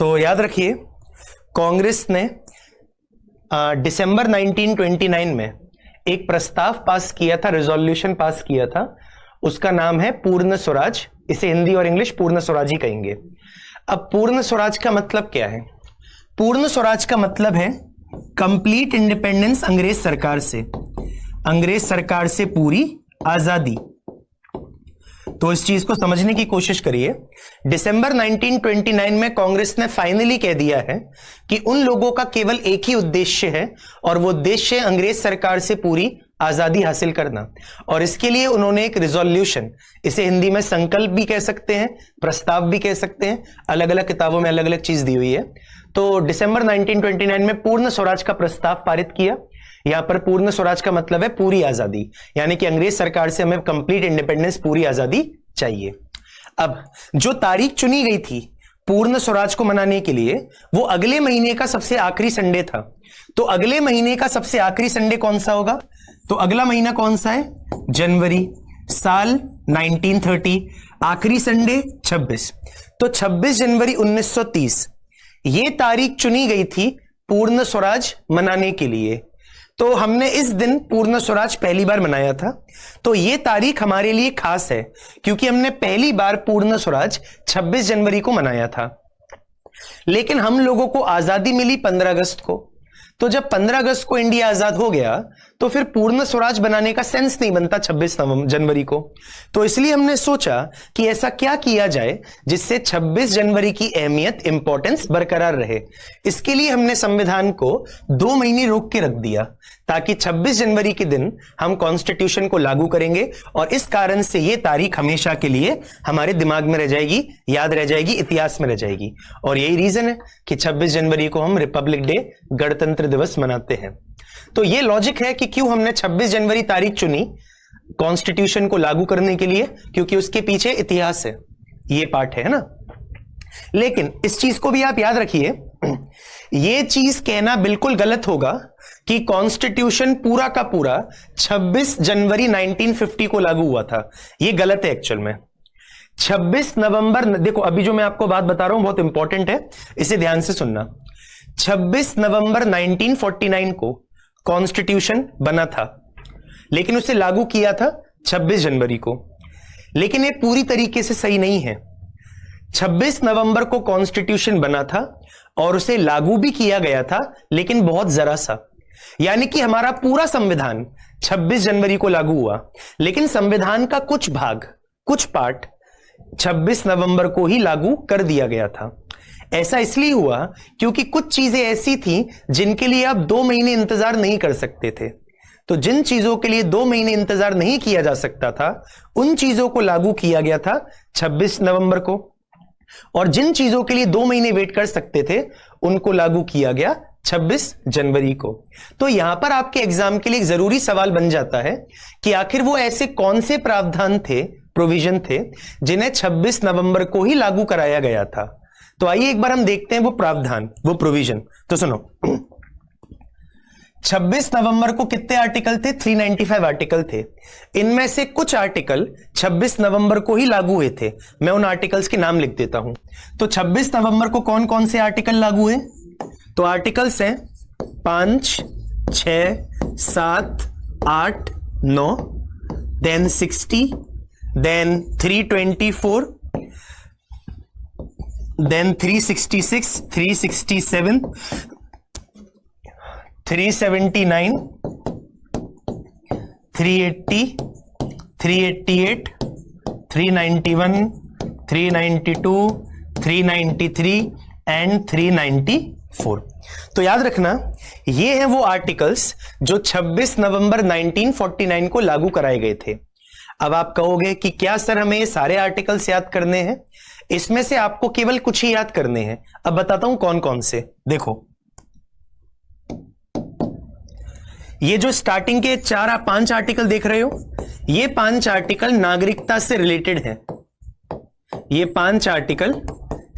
तो याद रखिए, कांग्रेस ने दिसंबर 1929 में एक प्रस्ताव पास किया था, रेजोल्यूशन पास किया था, उसका नाम है पूर्ण स्वराज। इसे हिंदी और इंग्लिश पूर्ण स्वराज ही कहेंगे। अब पूर्ण स्वराज का मतलब क्या है? पूर्ण स्वराज का मतलब है कंप्लीट इंडिपेंडेंस अंग्रेज सरकार से, अंग्रेज सरकार से पूरी आजादी। तो इस चीज को समझने की कोशिश करिए। दिसंबर 1929 में कांग्रेस ने फाइनली कह दिया है कि उन लोगों का केवल एक ही उद्देश्य है, और वो उद्देश्य है अंग्रेज सरकार से पूरी आजादी हासिल करना। और इसके लिए उन्होंने एक रिजोल्यूशन, इसे हिंदी में संकल्प भी कह सकते हैं, प्रस्ताव भी कह सकते हैं, अलग अलग किताबों में अलग अलग चीज दी हुई है। तो दिसंबर 1929 में पूर्ण स्वराज का प्रस्ताव पारित किया। यहां पर पूर्ण स्वराज का मतलब है पूरी आजादी, यानी कि अंग्रेज सरकार से हमें कंप्लीट इंडिपेंडेंस, पूरी आजादी चाहिए। अब जो तारीख चुनी गई थी पूर्ण स्वराज को मनाने के लिए, वो अगले महीने का सबसे आखिरी संडे था। तो अगले महीने का सबसे आखिरी संडे कौन सा होगा? तो अगला महीना कौन सा है? जनवरी, साल 1930, आखिरी संडे 26। तो 26 जनवरी 1930 ये तारीख चुनी गई थी पूर्ण स्वराज मनाने के लिए। तो हमने इस दिन पूर्ण स्वराज पहली बार मनाया था। तो यह तारीख हमारे लिए खास है क्योंकि हमने पहली बार पूर्ण स्वराज 26 जनवरी को मनाया था। लेकिन हम लोगों को आजादी मिली 15 अगस्त को। तो जब 15 अगस्त को इंडिया आजाद हो गया तो फिर पूर्ण स्वराज बनाने का सेंस नहीं बनता 26 जनवरी को। तो इसलिए हमने सोचा कि ऐसा क्या किया जाए जिससे 26 जनवरी की अहमियत, इंपॉर्टेंस बरकरार रहे। इसके लिए हमने संविधान को 2 महीने रोक के रख दिया ताकि 26 जनवरी के दिन हम कॉन्स्टिट्यूशन को लागू करेंगे, और इस कारण से यह तारीख हमेशा के लिए हमारे दिमाग में रह जाएगी, याद रह जाएगी, इतिहास में रह जाएगी। और यही रीजन है कि 26 जनवरी को हम रिपब्लिक डे, गणतंत्र दिवस मनाते हैं। तो यह लॉजिक है कि क्यों हमने 26 जनवरी तारीख चुनी कॉन्स्टिट्यूशन को लागू करने के लिए, क्योंकि उसके पीछे इतिहास है, ये पार्ट है ना। लेकिन इस चीज को भी आप याद रखिए, यह चीज कहना बिल्कुल गलत होगा कि कॉन्स्टिट्यूशन पूरा का पूरा 26 जनवरी 1950 को लागू हुआ था। यह गलत है एक्चुअल में। 26 नवंबर, देखो अभी जो मैं आपको बात बता रहा हूं बहुत इंपॉर्टेंट है, इसे ध्यान से सुनना। 26 नवंबर 1949 को कॉन्स्टिट्यूशन बना था, लेकिन उसे लागू किया था 26 जनवरी को। लेकिन यह पूरी तरीके से सही नहीं है। 26 नवंबर को कॉन्स्टिट्यूशन बना था और उसे लागू भी किया गया था, लेकिन बहुत जरा सा। यानी कि हमारा पूरा संविधान 26 जनवरी को लागू हुआ, लेकिन संविधान का कुछ भाग, कुछ पार्ट 26 नवंबर को ही लागू कर दिया गया था। ऐसा इसलिए हुआ क्योंकि कुछ चीजें ऐसी थी जिनके लिए आप 2 महीने इंतजार नहीं कर सकते थे। तो जिन चीजों के लिए 2 महीने इंतजार नहीं किया जा सकता था, उन चीजों को लागू किया गया था 26 नवंबर को, और जिन चीजों के लिए 2 महीने वेट कर सकते थे उनको लागू किया गया 26 जनवरी को। तो यहां पर आपके एग्जाम के लिए एक जरूरी सवाल बन जाता है कि आखिर वो ऐसे कौन से प्रावधान थे, प्रोविजन थे, जिन्हें 26 नवंबर को ही लागू कराया गया था। तो आइए एक बार हम देखते हैं वो प्रावधान, वो प्रोविजन। तो सुनो, 26 नवंबर को कितने आर्टिकल थे? 395 आर्टिकल थे। इनमें से कुछ आर्टिकल 26 नवंबर को ही लागू हुए थे। मैं उन आर्टिकल्स के नाम लिख देता हूं। तो 26 नवंबर को कौन कौन से आर्टिकल लागू हुए? तो आर्टिकल्स हैं 5, 6, 7, 8, 9, देन 60, देन 324, देन 366, 367, 379, 380, 388, 391, 392, 393 एंड 394। तो याद रखना, ये हैं वो आर्टिकल्स जो 26 नवंबर 1949 को लागू कराए गए थे। अब आप कहोगे कि क्या सर हमें ये सारे आर्टिकल्स याद करने हैं? इसमें से आपको केवल कुछ ही याद करने हैं। अब बताता हूं कौन कौन से। देखो, ये जो स्टार्टिंग के 4-5 आर्टिकल देख रहे हो, ये 5 आर्टिकल नागरिकता से रिलेटेड हैं। ये 5 आर्टिकल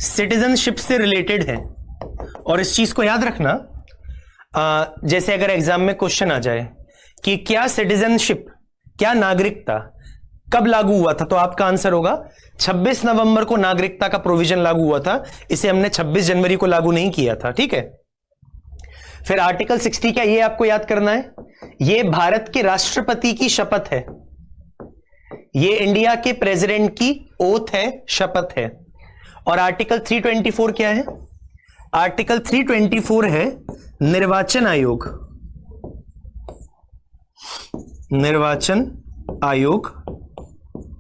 सिटीजनशिप से रिलेटेड हैं। और इस चीज को याद रखना, जैसे अगर एग्जाम में क्वेश्चन आ जाए कि क्या सिटीजनशिप, क्या नागरिकता कब लागू हुआ था? तो आपका आंसर होगा 26 नवंबर को नागरिकता का प्रोविजन लागू हुआ था। इसे हमने 26 जनवरी को लागू नहीं किया था, ठीक है। फिर आर्टिकल 60 क्या, ये आपको याद करना है, ये भारत के राष्ट्रपति की शपथ है, ये इंडिया के प्रेसिडेंट की ओथ है, शपथ है। और आर्टिकल 324 क्या है? आर्टिकल 324 है निर्वाचन आयोग, निर्वाचन आयोग,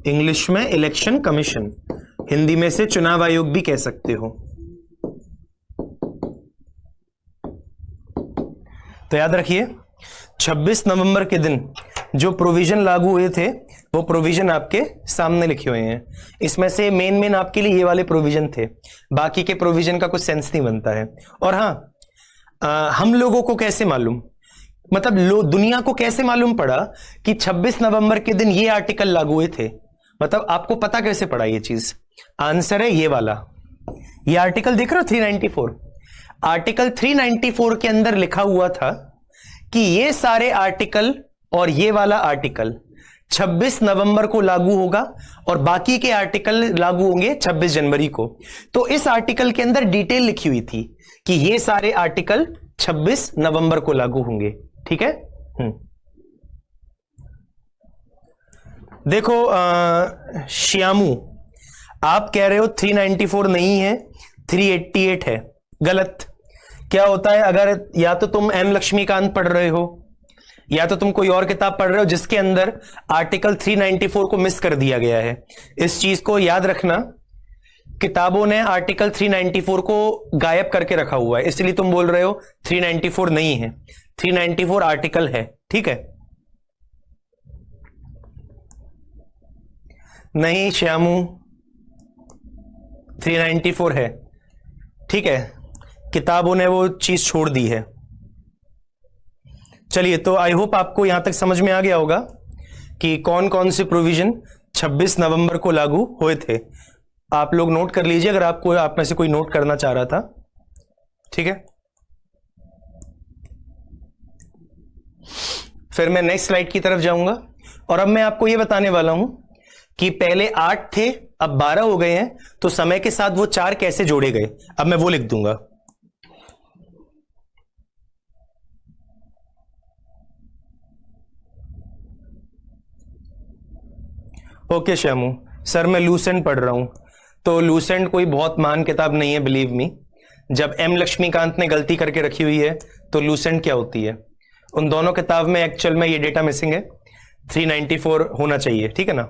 इंग्लिश में इलेक्शन कमीशन, हिंदी में से चुनाव आयोग भी कह सकते हो। तो याद रखिए 26 नवंबर के दिन जो प्रोविजन लागू हुए थे वो प्रोविजन आपके सामने लिखे हुए हैं। इसमें से मेन आपके लिए ये वाले प्रोविजन थे, बाकी के प्रोविजन का कुछ सेंस नहीं बनता है। और हाँ, हम लोगों को कैसे मालूम, मतलब दुनिया को कैसे मालूम पड़ा कि 26 नवंबर के दिन ये आर्टिकल लागू हुए थे? मतलब आपको पता कैसे पड़ा ये चीज? आंसर है ये वाला, ये आर्टिकल देख रहे हो 394। आर्टिकल 394 के अंदर लिखा हुआ था कि ये सारे आर्टिकल और ये वाला आर्टिकल 26 नवंबर को लागू होगा और बाकी के आर्टिकल लागू होंगे 26 जनवरी को। तो इस आर्टिकल के अंदर डिटेल लिखी हुई थी कि ये सारे आर्टिकल 26 नवंबर को लागू होंगे, ठीक है। देखो श्यामू, आप कह रहे हो 394 नहीं है, 388 है। गलत। क्या होता है, अगर या तो तुम एम लक्ष्मीकांत पढ़ रहे हो या तो तुम कोई और किताब पढ़ रहे हो जिसके अंदर आर्टिकल 394 को मिस कर दिया गया है। इस चीज को याद रखना, किताबों ने आर्टिकल 394 को गायब करके रखा हुआ है, इसलिए तुम बोल रहे हो 394 नहीं है। 394 आर्टिकल है, ठीक है। नहीं श्यामू, 394 है, ठीक है। किताबों ने वो चीज छोड़ दी है। चलिए, तो आई होप आपको यहां तक समझ में आ गया होगा कि कौन कौन से प्रोविजन 26 नवंबर को लागू हुए थे। आप लोग नोट कर लीजिए अगर आपको, आप में से कोई नोट करना चाह रहा था, ठीक है। फिर मैं नेक्स्ट स्लाइड की तरफ जाऊंगा और अब मैं आपको यह बताने वाला हूं कि पहले 8 थे, अब 12 हो गए हैं, तो समय के साथ वो 4 कैसे जोड़े गए, अब मैं वो लिख दूंगा। ओके श्यामू, सर मैं लूसेंट पढ़ रहा हूं। तो लूसेंट कोई बहुत महान किताब नहीं है, बिलीव मी। जब एम लक्ष्मीकांत ने गलती करके रखी हुई है तो लूसेंट क्या होती है? उन दोनों किताब में एक्चुअल में ये डेटा मिसिंग है, 394 होना चाहिए, ठीक है ना।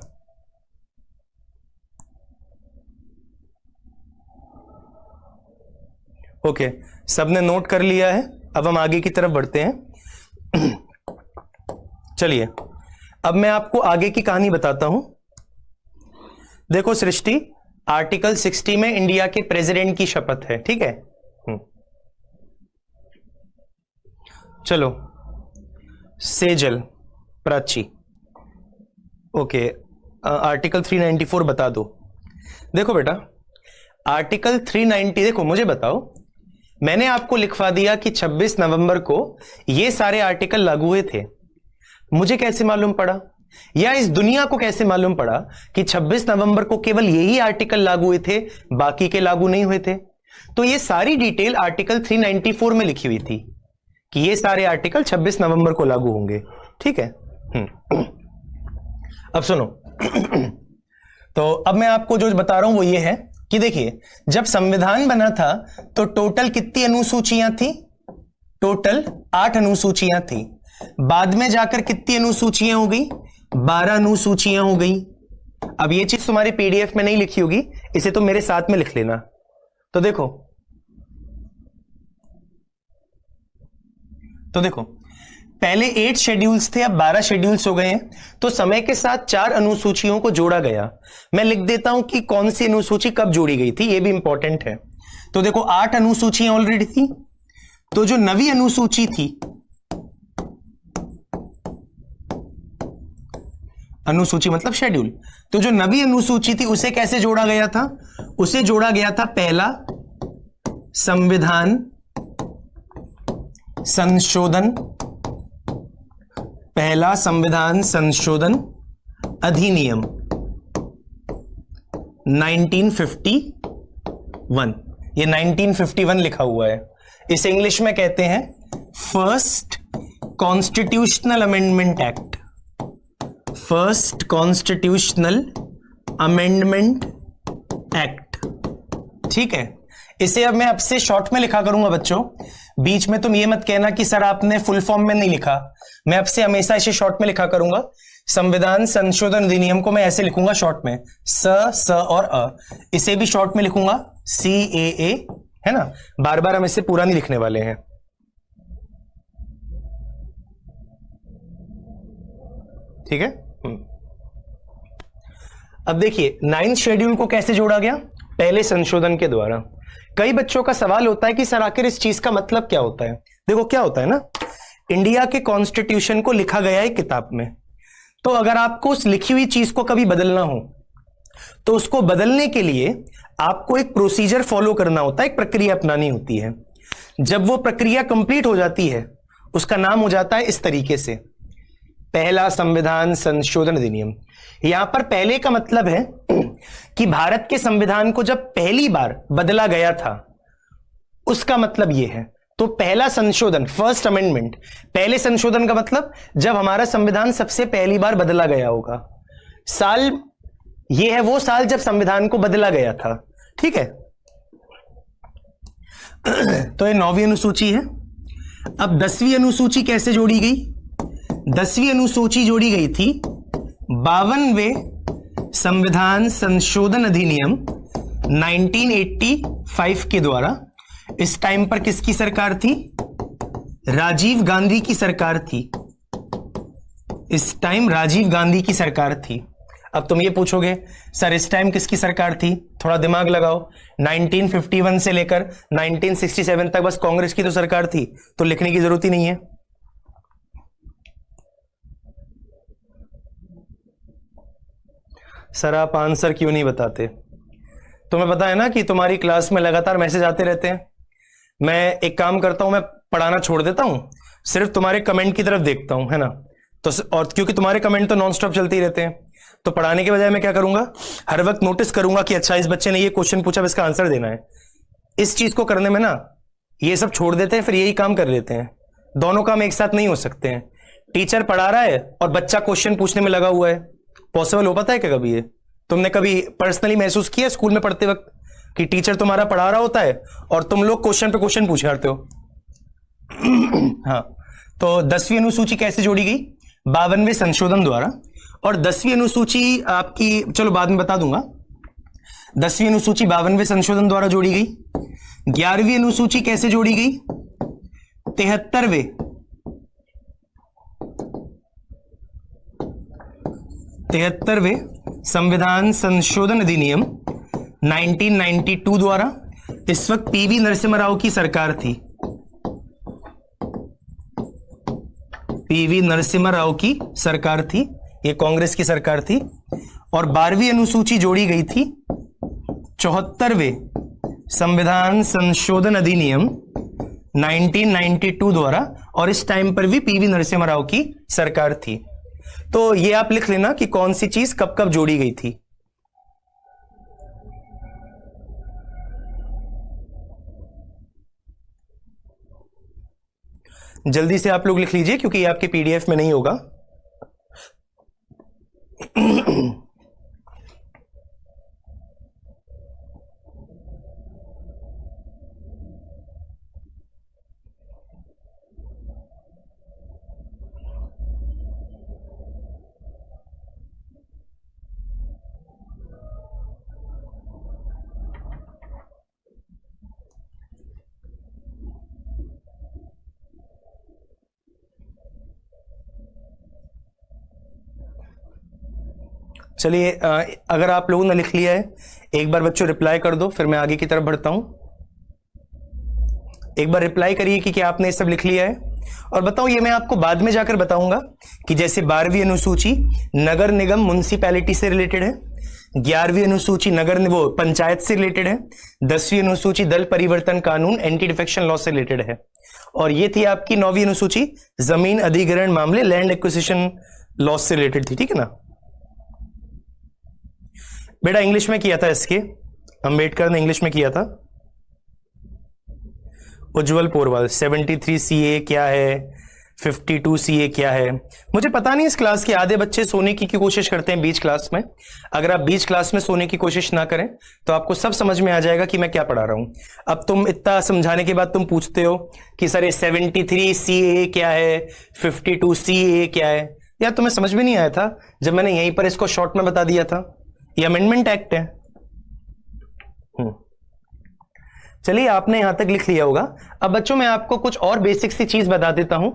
ओके, सबने नोट कर लिया है, अब हम आगे की तरफ बढ़ते हैं। चलिए, अब मैं आपको आगे की कहानी बताता हूं। देखो सृष्टि, आर्टिकल 60 में इंडिया के प्रेसिडेंट की शपथ है, ठीक है। चलो, सेजल, प्राची, ओके, आर्टिकल 394 बता दो। देखो बेटा, आर्टिकल 390, देखो मुझे बताओ, मैंने आपको लिखवा दिया कि 26 नवंबर को ये सारे आर्टिकल लागू हुए थे। मुझे कैसे मालूम पड़ा, या इस दुनिया को कैसे मालूम पड़ा कि 26 नवंबर को केवल यही आर्टिकल लागू हुए थे, बाकी के लागू नहीं हुए थे? तो ये सारी डिटेल आर्टिकल 394 में लिखी हुई थी कि ये सारे आर्टिकल 26 नवंबर को लागू होंगे, ठीक है। अब सुनो, तो अब मैं आपको जो बता रहा हूं वो ये है कि देखिए, जब संविधान बना था तो टोटल कितनी अनुसूचियां थी? टोटल 8 अनुसूचियां थी। बाद में जाकर कितनी अनुसूचियां हो गई? 12 अनुसूचियां हो गई। अब ये चीज तुम्हारे पीडीएफ में नहीं लिखी होगी, इसे तुम मेरे साथ में लिख लेना। तो देखो, पहले 8 शेड्यूल्स थे, अब 12 शेड्यूल्स हो गए हैं। तो समय के साथ 4 अनुसूचियों को जोड़ा गया। मैं लिख देता हूं कि कौन सी अनुसूची कब जोड़ी गई थी, यह भी इंपॉर्टेंट है। तो देखो, 8 अनुसूचियां ऑलरेडी थी, तो जो नवी अनुसूची थी, अनुसूची मतलब शेड्यूल, तो जो नवी अनुसूची थी उसे कैसे जोड़ा गया था? उसे जोड़ा गया था पहला संविधान संशोधन, पहला संविधान संशोधन अधिनियम 1951, ये 1951 लिखा हुआ है। इसे इंग्लिश में कहते हैं first constitutional amendment act, first constitutional amendment act. ठीक है, इसे अब मैं आपसे शॉर्ट में लिखा करूंगा बच्चों, बीच में तुम ये मत कहना कि सर आपने फुल फॉर्म में नहीं लिखा। मैं आपसे हमेशा इसे शॉर्ट में लिखा करूंगा। संविधान संशोधन अधिनियम को मैं ऐसे लिखूंगा शॉर्ट में, स और अ, इसे भी शॉर्ट में लिखूंगा CAA, है ना। बार बार हम इसे पूरा नहीं लिखने वाले हैं। ठीक है। अब देखिए 9th शेड्यूल को कैसे जोड़ा गया, पहले संशोधन के द्वारा। कई बच्चों का सवाल होता है कि सर आखिर इस चीज का मतलब क्या होता है। देखो क्या होता है ना, इंडिया के कॉन्स्टिट्यूशन को लिखा गया है किताब में, तो अगर आपको उस लिखी हुई चीज को कभी बदलना हो तो उसको बदलने के लिए आपको एक प्रोसीजर फॉलो करना होता है, एक प्रक्रिया अपनानी होती है। जब वो प्रक्रिया कंप्लीट हो जाती है उसका नाम हो जाता है इस तरीके से, पहला संविधान संशोधन अधिनियम। यहां पर पहले का मतलब है कि भारत के संविधान को जब पहली बार बदला गया था, उसका मतलब यह है। तो पहला संशोधन, फर्स्ट अमेंडमेंट, पहले संशोधन का मतलब जब हमारा संविधान सबसे पहली बार बदला गया होगा। साल यह है वो साल जब संविधान को बदला गया था। ठीक है, तो ये 9वीं अनुसूची है। अब 10वीं अनुसूची कैसे जोड़ी गई? 10वीं अनुसूची जोड़ी गई थी 52वें संविधान संशोधन अधिनियम 1985 के द्वारा। इस टाइम पर किसकी सरकार थी? राजीव गांधी की सरकार थी। इस टाइम राजीव गांधी की सरकार थी। अब तुम ये पूछोगे सर इस टाइम किसकी सरकार थी? थोड़ा दिमाग लगाओ। 1951 से लेकर 1967 तक बस कांग्रेस की तो सरकार थी, तो लिखने की जरूरत ही नहीं है। सर आप आंसर क्यों नहीं बताते? तुम्हें पता है ना कि तुम्हारी क्लास में लगातार मैसेज आते रहते हैं। मैं एक काम करता हूं, मैं पढ़ाना छोड़ देता हूं, सिर्फ तुम्हारे कमेंट की तरफ देखता हूं, है ना। तो और क्योंकि तुम्हारे कमेंट तो नॉन स्टॉप चलते ही रहते हैं, तो पढ़ाने के बजाय मैं क्या करूंगा, हर वक्त नोटिस करूंगा कि अच्छा इस बच्चे ने ये क्वेश्चन पूछा, अब इसका आंसर देना है। इस चीज को करने में ना ये सब छोड़ देते हैं, फिर यही काम कर लेते हैं। दोनों काम एक साथ नहीं हो सकते हैं। टीचर पढ़ा रहा है और बच्चा क्वेश्चन पूछने में लगा हुआ है, पॉसिबल हो पाता है क्या कभी? ये तुमने कभी पर्सनली महसूस किया स्कूल में पढ़ते वक्त कि टीचर तुम्हारा पढ़ा रहा होता है और तुम लोग क्वेश्चन पे क्वेश्चन पूछ रहे हो? हाँ, तो 10वीं अनुसूची कैसे जोड़ी गई? 52वें संशोधन द्वारा। और 10वीं अनुसूची आपकी, चलो बाद में बता दूंगा। 10वीं अनुसूची 52वें संशोधन द्वारा जोड़ी गई। 11वीं अनुसूची कैसे जोड़ी गई? 73वें संविधान संशोधन अधिनियम 1992 द्वारा। इस वक्त PV नरसिम्हा राव की सरकार थी, PV नरसिम्हा राव की सरकार थी, ये कांग्रेस की सरकार थी। और 12वीं अनुसूची जोड़ी गई थी 74वें संविधान संशोधन अधिनियम 1992 द्वारा, और इस टाइम पर भी PV नरसिम्हा राव की सरकार थी। तो ये आप लिख लेना कि कौन सी चीज कब कब जोड़ी गई थी। जल्दी से आप लोग लिख लीजिए क्योंकि ये आपके PDF में नहीं होगा। चलिए, अगर आप लोगों ने लिख लिया है एक बार बच्चों रिप्लाई कर दो, फिर मैं आगे की तरफ बढ़ता हूं। एक बार रिप्लाई करिए कि क्या आपने ये सब लिख लिया है, और बताओ। ये मैं आपको बाद में जाकर बताऊंगा कि जैसे 12वीं अनुसूची नगर निगम म्युनिसिपैलिटी से रिलेटेड है, 11वीं अनुसूची नगर वो पंचायत से रिलेटेड है, 10वीं अनुसूची दल परिवर्तन कानून एंटी डिफेक्शन लॉ से रिलेटेड है, और ये थी आपकी 9वीं अनुसूची जमीन अधिग्रहण मामले लैंड एक्विजिशन लॉ से रिलेटेड थी। ठीक है ना। बेटा इंग्लिश में किया था, इसके अंबेडकर ने इंग्लिश में किया था। उज्जवल पोरवाल 73 CA क्या है, 52 CA क्या है। मुझे पता नहीं इस क्लास के आधे बच्चे सोने की कोशिश करते हैं बीच क्लास में। अगर आप बीच क्लास में सोने की कोशिश ना करें तो आपको सब समझ में आ जाएगा कि मैं क्या पढ़ा रहा हूं। अब तुम इतना समझाने के बाद तुम पूछते हो कि सर ये 73 CA क्या है, 52 CA क्या है। यार तुम्हें समझ में नहीं आया था जब मैंने यहीं पर इसको शॉर्ट में बता दिया था। ये अमेंडमेंट एक्ट है। चलिए आपने यहां तक लिख लिया होगा। अब बच्चों मैं आपको कुछ और बेसिक सी चीज बता देता हूं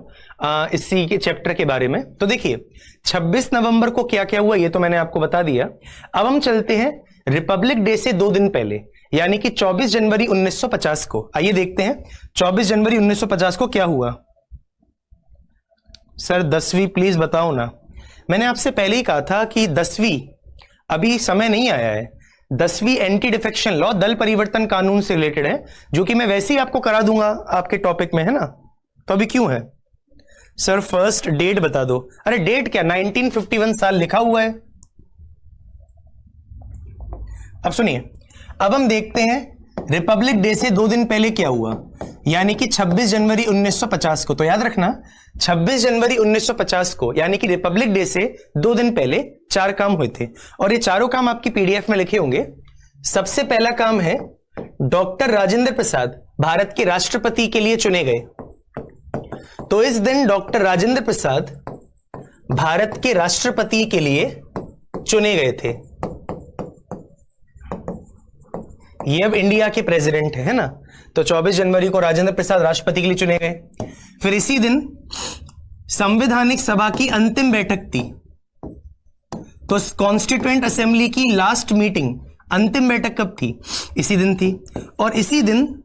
इसी के चैप्टर के बारे में। तो देखिए 26 नवंबर को क्या क्या हुआ ये तो मैंने आपको बता दिया। अब हम चलते हैं रिपब्लिक डे से 2 दिन पहले, यानी कि 24 जनवरी 1950 को। आइए देखते हैं 24 जनवरी 1950 को क्या हुआ। सर 10वीं प्लीज बताओ ना। मैंने आपसे पहले ही कहा था कि 10वीं अभी समय नहीं आया है। 10वीं एंटी डिफेक्शन लॉ दल परिवर्तन कानून से रिलेटेड है, जो कि मैं वैसे ही आपको करा दूंगा आपके टॉपिक में, है ना। तो अभी क्यों है सर, फर्स्ट डेट बता दो। अरे डेट क्या, 1951 साल लिखा हुआ है। अब सुनिए, अब हम देखते हैं रिपब्लिक डे से 2 दिन पहले क्या हुआ, यानी कि 26 जनवरी 1950 को। तो याद रखना 26 जनवरी 1950 को यानी कि रिपब्लिक डे से 2 दिन पहले 4 काम हुए थे, और ये चारों काम आपकी पीडीएफ में लिखे होंगे। सबसे पहला काम है डॉक्टर राजेंद्र प्रसाद भारत के राष्ट्रपति के लिए चुने गए। तो इस दिन डॉक्टर राजेंद्र प्रसाद भारत के राष्ट्रपति के लिए चुने गए थे। ये अब इंडिया के प्रेसिडेंट है ना। तो 24 जनवरी को राजेंद्र प्रसाद राष्ट्रपति के लिए चुने गए। फिर इसी दिन संवैधानिक सभा की अंतिम बैठक थी। तो कॉन्स्टिट्यूएंट असेंबली की लास्ट मीटिंग, अंतिम बैठक कब थी? इसी दिन थी। और इसी दिन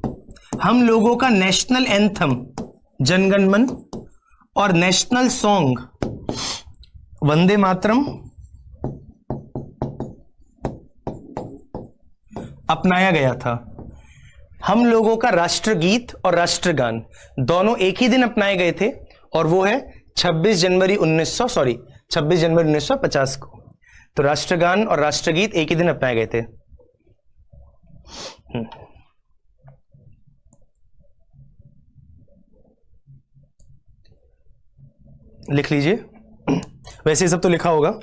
हम लोगों का नेशनल एंथम जनगण मन और नेशनल सॉन्ग वंदे मातरम अपनाया गया था। हम लोगों का राष्ट्रगीत और राष्ट्रगान दोनों एक ही दिन अपनाए गए थे, और वो है 26 जनवरी 1950 को। तो राष्ट्रगान और राष्ट्रगीत एक ही दिन अपनाए गए थे। लिख लीजिए, वैसे सब तो लिखा होगा।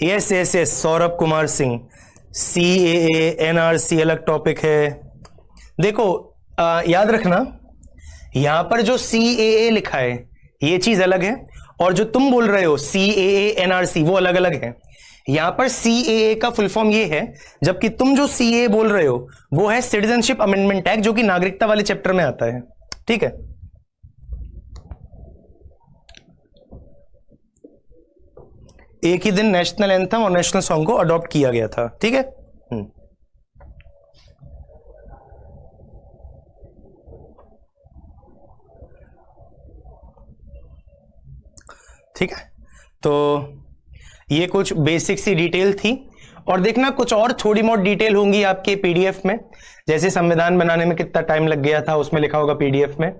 Yes yes yes, Saurabh Kumar Singh, CAA NRC अलग टॉपिक है। देखो याद रखना, यहां पर जो CAA लिखा है ये चीज अलग है, और जो तुम बोल रहे हो CAA NRC वो अलग अलग है। यहां पर CAA का फुल फॉर्म ये है, जबकि तुम जो CAA बोल रहे हो वो है सिटीजनशिप अमेंडमेंट एक्ट, जो कि नागरिकता वाले चैप्टर में आता है। ठीक है, एक ही दिन नेशनल एंथम और नेशनल सॉन्ग को अडॉप्ट किया गया था। ठीक है, ठीक है। तो ये कुछ बेसिक सी डिटेल थी, और देखना कुछ और थोड़ी बहुत डिटेल होंगी आपके पीडीएफ में। जैसे संविधान बनाने में कितना टाइम लग गया था उसमें लिखा होगा पीडीएफ में।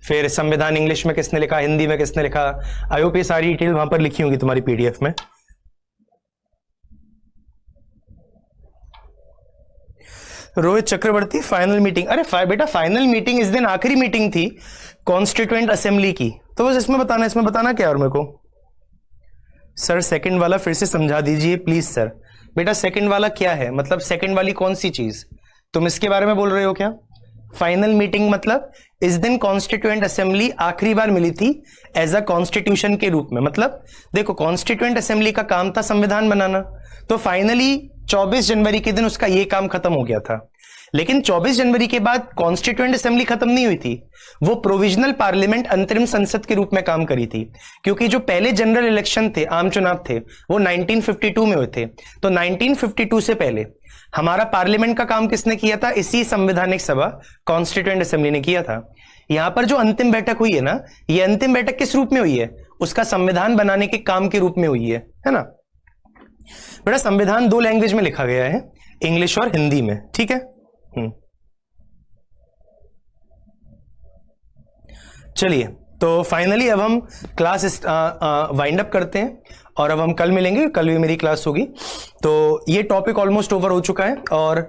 फिर संविधान इंग्लिश में किसने लिखा, हिंदी में किसने लिखा, आई होप ये सारी डिटेल वहां पर लिखी होंगी तुम्हारी पीडीएफ में। रोहित चक्रवर्ती फाइनल मीटिंग, अरे बेटा फाइनल मीटिंग इस दिन आखिरी मीटिंग थी कॉन्स्टिट्यूएंट असेंबली की। तो बस इसमें बताना क्या और मेरे को। सर सेकंड वाला फिर से समझा दीजिए प्लीज सर। बेटा सेकंड वाला क्या है, मतलब सेकंड वाली कौन सी चीज, तुम इसके बारे में बोल रहे हो क्या? फाइनल मीटिंग मतलब इस दिन कॉन्स्टिट्यूएंट असेंबली आखिरी बार मिली थी एज अ कॉन्स्टिट्यूशन के रूप में। मतलब देखो कॉन्स्टिट्यूएंट असेंबली का काम था संविधान बनाना, तो फाइनली 24 जनवरी के दिन उसका ये काम खत्म हो गया था। लेकिन 24 जनवरी के बाद कॉन्स्टिट्यूएंट असेंबली खत्म नहीं हुई थी, वो प्रोविजनल पार्लियामेंट अंतरिम संसद के रूप में काम करी थी, क्योंकि जो पहले जनरल इलेक्शन थे, आम चुनाव थे, वो 1952 में हुए थे। तो 1952 से पहले हमारा पार्लियामेंट का काम किसने किया था? इसी संवैधानिक सभा कॉन्स्टिट्यूएंट असेंबली ने किया था। यहां पर जो अंतिम बैठक हुई है ना, ये अंतिम बैठक किस रूप में हुई है? उसका संविधान बनाने के काम के रूप में हुई है ना। बेटा संविधान 2 लैंग्वेज में लिखा गया है, इंग्लिश और हिंदी में। ठीक है, चलिए तो फाइनली अब हम क्लास वाइंड अप करते हैं और अब हम कल मिलेंगे, कल भी मेरी क्लास होगी। तो ये टॉपिक ऑलमोस्ट ओवर हो चुका है और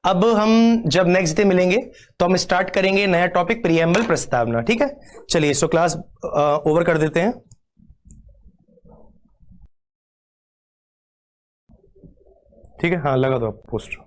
अब हम जब नेक्स्ट डे मिलेंगे तो हम स्टार्ट करेंगे नया टॉपिक, प्रीएम्बल, प्रस्तावना। ठीक है, चलिए सो क्लास ओवर कर देते हैं। ठीक है, हाँ लगा दो आप पोस्ट।